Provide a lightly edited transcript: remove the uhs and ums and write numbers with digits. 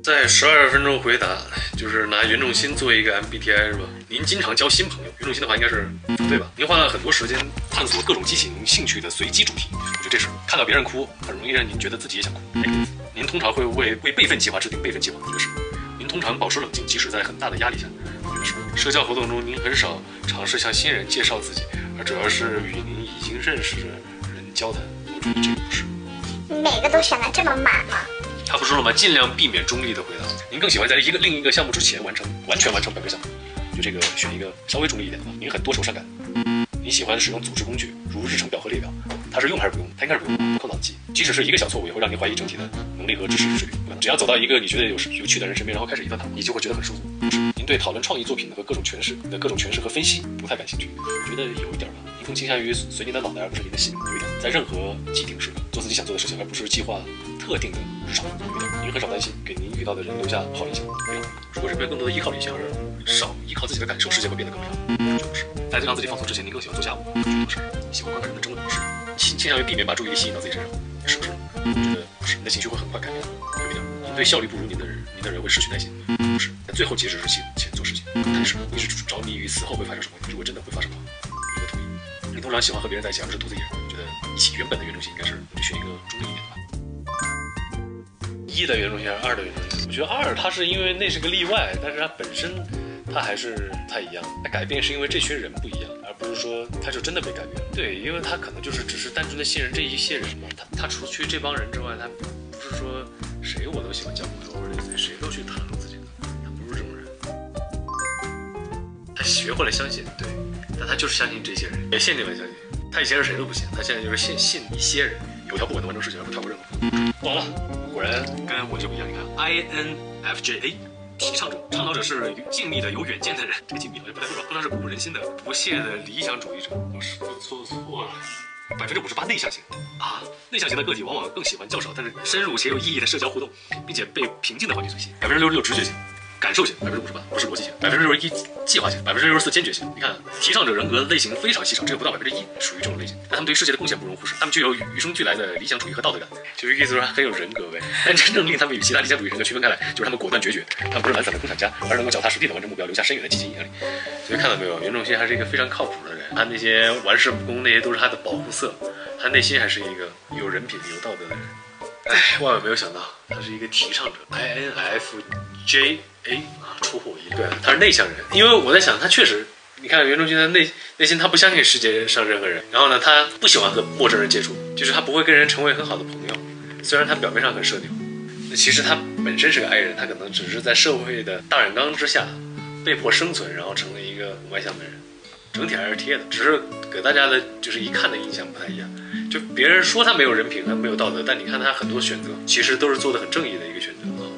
在12分钟回答，就是拿袁仲新做一个 MBTI 是吧？您经常交新朋友，袁仲新的话应该是对吧？您花了很多时间探索各种激起您兴趣的随机主题，我觉得这是看到别人哭，很容易让您觉得自己也想哭。您通常会为备份计划制定备份计划，我觉得是。您通常保持冷静，即使在很大的压力下，我觉得是。社交活动中，您很少尝试向新人介绍自己，而主要是与您已经认识的人交谈，我觉得这个不是。你每个都选得这么满吗？他不说了吗？尽量避免中立的回答。您更喜欢在另一个项目之前完全完成本个项目，就这个选一个稍微中立一点的吧。您很多愁善感，你喜欢使用组织工具，如日程表和列表，它是用还是不用？它应该是不用，不扣脑机。即使是一个小错误，也会让您怀疑整体的能力和知识水平。只要走到一个你觉得有趣的人身边，然后开始一番谈，你就会觉得很舒服。您对讨论创意作品的各种诠释和分析不太感兴趣，我觉得有一点吧。您更倾向于随您的脑袋，而不是您的心。有一点，在任何既定时刻做自己想做的事情，而不是计划特定的日常。有一点，您很少担心给您遇到的人留下好印象。如果人们更多的依靠理性，而少依靠自己的感受，世界会变得更美好。就是在让自己放松之前，您更喜欢做家务，我觉得不是。喜欢观看人的争论，不是。倾向于避免把注意力吸引到自己身上，是不是？我觉得不是。你的情绪会很快改变。有一点，您对效率不如您的人会失去耐心，不是。在最后截止日期前做事情，但是你是着迷于死后会发生什么？如果真的会发生的话，我同意。你通常喜欢和别人在一起，而不是独自一人。我觉得一起原本的原中心应该是，我就选一个中立一点的吧。1的原中心还是2的原中心？我觉得2它是因为那是个例外，但是它本身它还是不太一样。它改变是因为这群人不一样，而不是说它就真的被改变了。对，因为他可能只是单纯的信任这一些人嘛。他除去这帮人之外，他不是说谁我都喜欢交朋友，或者谁都去袒露自己的，他不是这种人。他学会了相信，对，但他就是相信这些人，也限定了相信。他以前是谁都不信，他现在就是信一些人，有条不紊的完成事情，而不跳过任何。完了，果然跟我就不一样。你看 INFJA。提倡者、倡导者是静谧的、有远见的人。这个静谧好像不太对吧？通常是鼓舞人心的、不懈的理想主义者。我是不是错了？58%内向型啊，内向型的个体往往更喜欢较少但是深入且有意义的社交互动，并且被平静的环境所吸引。66%直觉型。感受型58%，不是逻辑型；61%计划型，64%坚决型。你看，提倡者人格类型非常稀少，只有不到1%属于这种类型。但他们对世界的贡献不容忽视，他们具有与生俱来的理想主义和道德感，就是意思说很有人格呗。但真正令他们与其他理想主义人格区分开来，就是他们果断决绝，他们不是懒散的共产家，而能够脚踏实地的完成目标，留下深远的积极影响力。所以看到没有，袁仲新还是一个非常靠谱的人。他那些玩世不恭那些都是他的保护色，他内心还是一个有人品、有道德的人。哎，万万没有想到，他是一个提倡者 ，INFJA 出乎我意料。对，他是内向人，因为我在想，他确实，你看袁仲新的内心，他不相信世界上任何人，然后呢，他不喜欢和陌生人接触，就是他不会跟人成为很好的朋友，虽然他表面上很社牛，那其实他本身是个 I 人，他可能只是在社会的大染缸之下被迫生存，然后成了一个外向的人，整体还是贴的，只是给大家的就是一看的印象不太一样。就别人说他没有人品，他没有道德，但你看他很多选择，其实都是做的很正义的一个选择啊。